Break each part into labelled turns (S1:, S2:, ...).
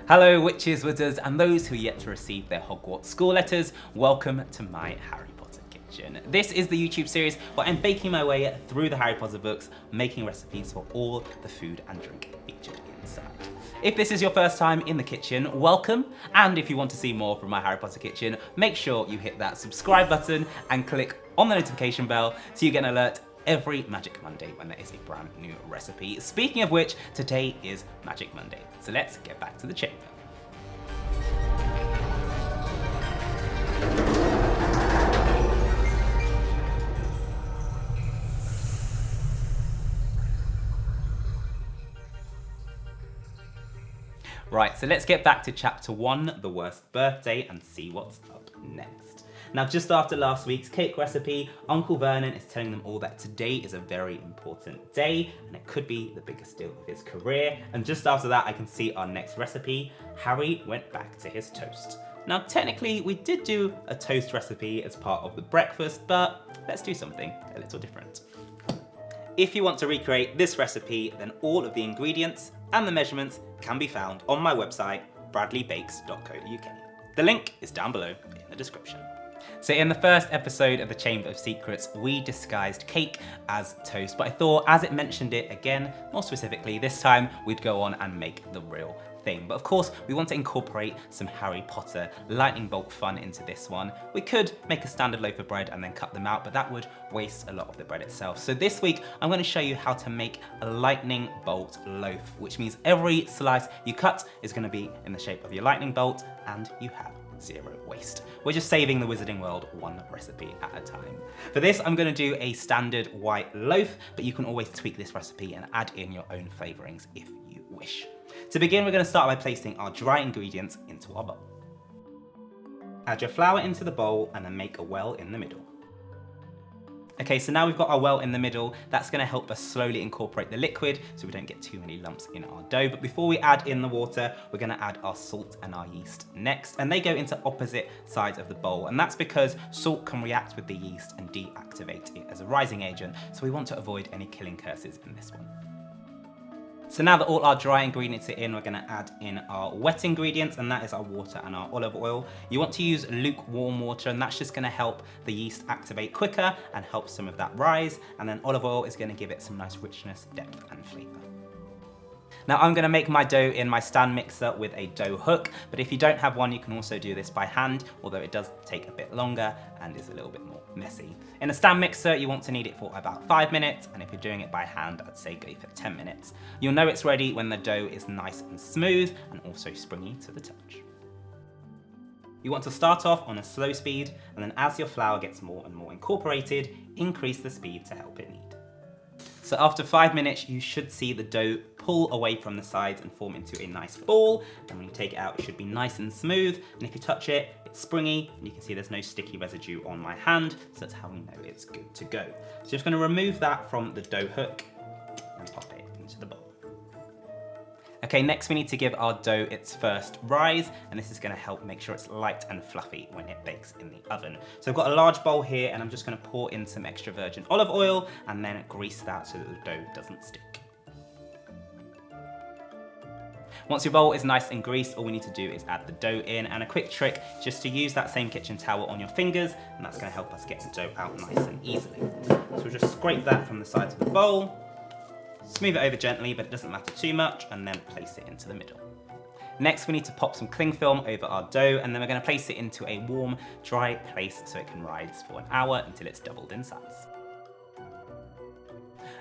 S1: Hello witches, wizards, and those who are yet to receive their Hogwarts school letters, welcome to my Harry Potter kitchen. This is the YouTube series where I'm baking my way through the Harry Potter books, making recipes for all the food and drink featured inside. If this is your first time in the kitchen, welcome, and if you want to see more from my Harry Potter kitchen, make sure you hit that subscribe button and click on the notification bell so you get an alert every Magic Monday when there is a brand new recipe. Speaking of which, today is Magic Monday, so let's get back to the chamber. Right, so let's get back to chapter 1, the worst birthday, and see what's up next. Now, just after last week's cake recipe, Uncle Vernon is telling them all that today is a very important day, and it could be the biggest deal of his career. And just after that, I can see our next recipe. Harry went back to his toast. Now, technically, we did do a toast recipe as part of the breakfast, but let's do something a little different. If you want to recreate this recipe, then all of the ingredients and the measurements can be found on my website, bradleybakes.co.uk. The link is down below in the description. So in the first episode of the Chamber of Secrets, we disguised cake as toast, but I thought as it mentioned it again, more specifically, this time we'd go on and make the real thing. But of course, we want to incorporate some Harry Potter lightning bolt fun into this one. We could make a standard loaf of bread and then cut them out, but that would waste a lot of the bread itself. So this week, I'm going to show you how to make a lightning bolt loaf, which means every slice you cut is going to be in the shape of your lightning bolt, and you have zero waste. We're just saving the wizarding world one recipe at a time. For this, I'm going to do a standard white loaf, but you can always tweak this recipe and add in your own flavorings if you wish. To begin, we're going to start by placing our dry ingredients into our bowl. Add your flour into the bowl and then make a well in the middle. Okay, so now we've got our well in the middle. That's going to help us slowly incorporate the liquid so we don't get too many lumps in our dough. But before we add in the water, we're going to add our salt and our yeast next. And they go into opposite sides of the bowl. And that's because salt can react with the yeast and deactivate it as a rising agent. So we want to avoid any killing curses in this one. So now that all our dry ingredients are in, we're going to add in our wet ingredients, and that is our water and our olive oil. You want to use lukewarm water, and that's just going to help the yeast activate quicker and help some of that rise. And then olive oil is going to give it some nice richness, depth and flavour. Now I'm going to make my dough in my stand mixer with a dough hook, but if you don't have one, you can also do this by hand, although it does take a bit longer and is a little bit more messy. In a stand mixer, you want to knead it for about 5 minutes, and if you're doing it by hand, I'd say go for 10 minutes. You'll know it's ready when the dough is nice and smooth and also springy to the touch. You want to start off on a slow speed, and then as your flour gets more and more incorporated, increase the speed to help it knead. So after 5 minutes, you should see the dough pull away from the sides and form into a nice ball. And when you take it out, it should be nice and smooth. And if you touch it, it's springy, and you can see there's no sticky residue on my hand. So that's how we know it's good to go. So just going to remove that from the dough hook and pop it into the bowl. Okay, next we need to give our dough its first rise, and this is going to help make sure it's light and fluffy when it bakes in the oven. So I've got a large bowl here, and I'm just going to pour in some extra virgin olive oil and then grease that so that the dough doesn't stick. Once your bowl is nice and greased, all we need to do is add the dough in, and a quick trick just to use that same kitchen towel on your fingers, and that's going to help us get the dough out nice and easily. So we'll just scrape that from the sides of the bowl. Smooth it over gently, but it doesn't matter too much, and then place it into the middle. Next, we need to pop some cling film over our dough, and then we're going to place it into a warm, dry place so it can rise for an hour until it's doubled in size.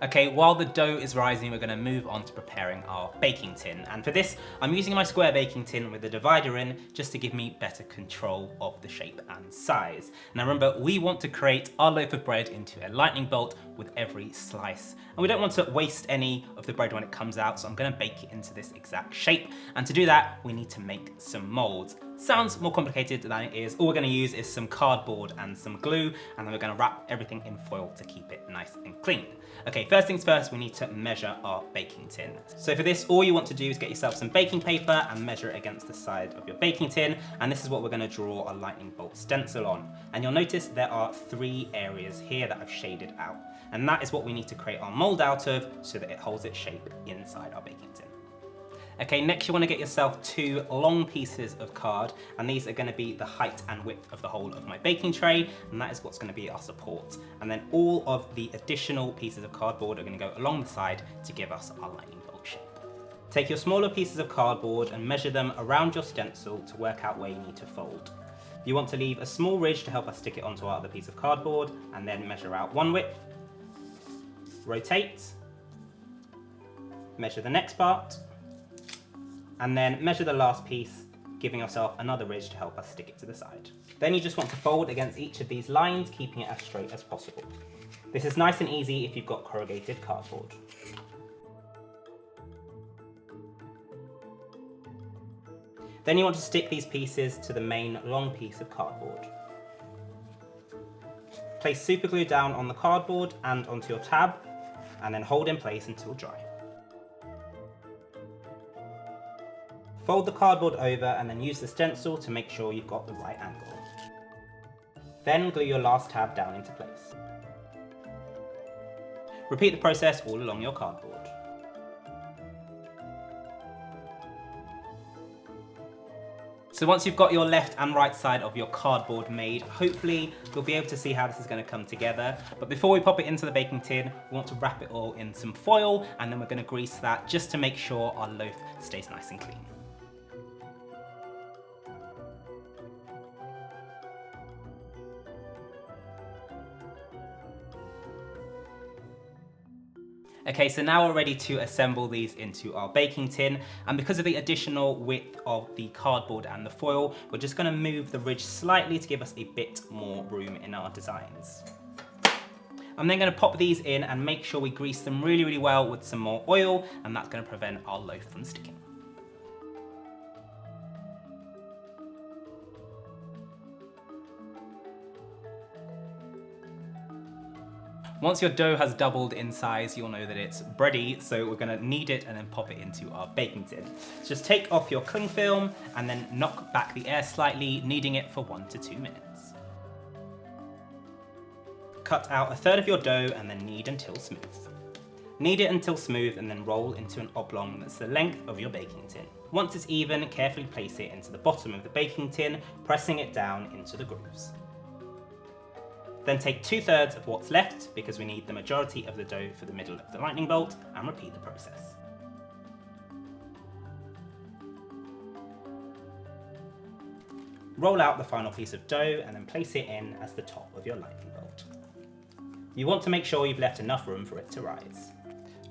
S1: Okay, while the dough is rising, we're going to move on to preparing our baking tin. And for this, I'm using my square baking tin with a divider in just to give me better control of the shape and size. Now remember, we want to create our loaf of bread into a lightning bolt with every slice. And we don't want to waste any of the bread when it comes out, so I'm going to bake it into this exact shape. And to do that, we need to make some molds. Sounds more complicated than it is. All we're going to use is some cardboard and some glue, and then we're going to wrap everything in foil to keep it nice and clean. Okay, first things first, we need to measure our baking tin. So for this, all you want to do is get yourself some baking paper and measure it against the side of your baking tin, and this is what we're going to draw a lightning bolt stencil on. And you'll notice there are 3 areas here that I've shaded out, and that is what we need to create our mold out of so that it holds its shape inside our baking tin. Okay, next you want to get yourself 2 long pieces of card, and these are going to be the height and width of the whole of my baking tray, and that is what's going to be our support. And then all of the additional pieces of cardboard are going to go along the side to give us our lightning bolt shape. Take your smaller pieces of cardboard and measure them around your stencil to work out where you need to fold. You want to leave a small ridge to help us stick it onto our other piece of cardboard, and then measure out one width, rotate, measure the next part, and then measure the last piece, giving yourself another ridge to help us stick it to the side. Then you just want to fold against each of these lines, keeping it as straight as possible. This is nice and easy if you've got corrugated cardboard. Then you want to stick these pieces to the main long piece of cardboard. Place super glue down on the cardboard and onto your tab, and then hold in place until dry. Fold the cardboard over and then use the stencil to make sure you've got the right angle. Then glue your last tab down into place. Repeat the process all along your cardboard. So once you've got your left and right side of your cardboard made, hopefully you'll be able to see how this is going to come together. But before we pop it into the baking tin, we want to wrap it all in some foil, and then we're going to grease that just to make sure our loaf stays nice and clean. Okay, so now we're ready to assemble these into our baking tin, and because of the additional width of the cardboard and the foil, we're just going to move the ridge slightly to give us a bit more room in our designs. I'm then going to pop these in and make sure we grease them really, really well with some more oil, and that's going to prevent our loaf from sticking. Once your dough has doubled in size, you'll know that it's ready, so we're going to knead it and then pop it into our baking tin. So just take off your cling film and then knock back the air slightly, kneading it for 1 to 2 minutes. Cut out 1/3 of your dough and then knead until smooth. Knead it until smooth and then roll into an oblong that's the length of your baking tin. Once it's even, carefully place it into the bottom of the baking tin, pressing it down into the grooves. Then take 2/3 of what's left, because we need the majority of the dough for the middle of the lightning bolt, and repeat the process. Roll out the final piece of dough and then place it in as the top of your lightning bolt. You want to make sure you've left enough room for it to rise.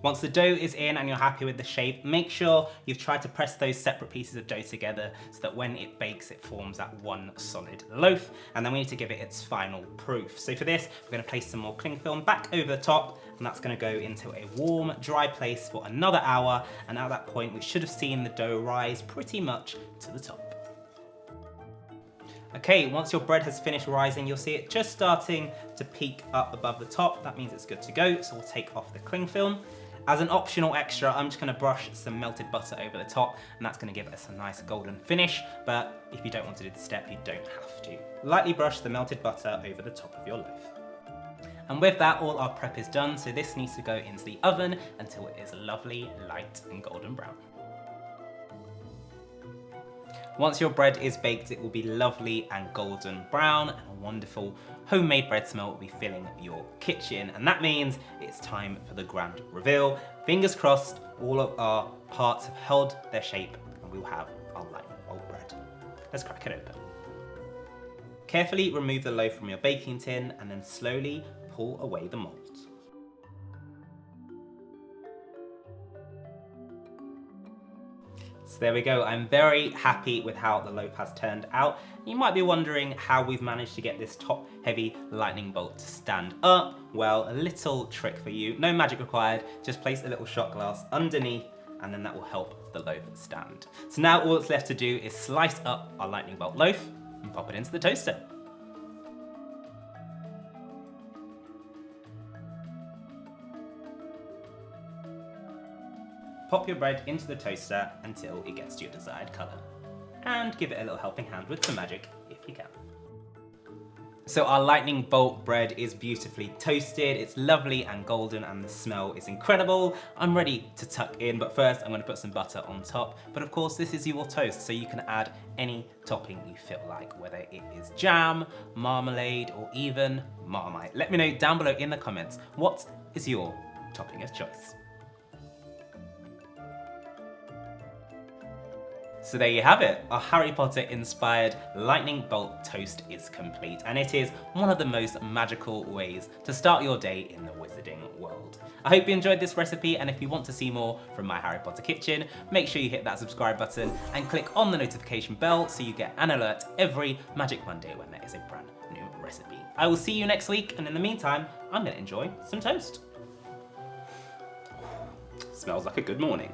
S1: Once the dough is in and you're happy with the shape, make sure you've tried to press those separate pieces of dough together so that when it bakes, it forms that one solid loaf, and then we need to give it its final proof. So for this, we're going to place some more cling film back over the top, and that's going to go into a warm, dry place for another hour, and at that point, we should have seen the dough rise pretty much to the top. Okay, once your bread has finished rising, you'll see it just starting to peak up above the top. That means it's good to go, so we'll take off the cling film. As an optional extra, I'm just going to brush some melted butter over the top, and that's going to give us a nice golden finish, but if you don't want to do the step, you don't have to. Lightly brush the melted butter over the top of your loaf. And with that, all our prep is done, so this needs to go into the oven until it is lovely, light and golden brown. Once your bread is baked, it will be lovely and golden brown, and a wonderful homemade bread smell will be filling your kitchen. And that means it's time for the grand reveal. Fingers crossed, all of our parts have held their shape and we'll have our lightning bolt bread. Let's crack it open. Carefully remove the loaf from your baking tin and then slowly pull away the mold. So there we go. I'm very happy with how the loaf has turned out. You might be wondering how we've managed to get this top heavy lightning bolt to stand up. Well, a little trick for you. No magic required. Just place a little shot glass underneath and then that will help the loaf stand. So now all that's left to do is slice up our lightning bolt loaf and pop it into the toaster. Pop your bread into the toaster until it gets to your desired colour. And give it a little helping hand with some magic if you can. So our lightning bolt bread is beautifully toasted, it's lovely and golden, and the smell is incredible. I'm ready to tuck in, but first I'm going to put some butter on top. But of course this is your toast, so you can add any topping you feel like, whether it is jam, marmalade, or even Marmite. Let me know down below in the comments, what is your topping of choice? So there you have it, our Harry Potter inspired lightning bolt toast is complete, and it is one of the most magical ways to start your day in the wizarding world. I hope you enjoyed this recipe, and if you want to see more from my Harry Potter kitchen, make sure you hit that subscribe button and click on the notification bell so you get an alert every Magic Monday when there is a brand new recipe. I will see you next week, and in the meantime, I'm gonna enjoy some toast. Smells like a good morning.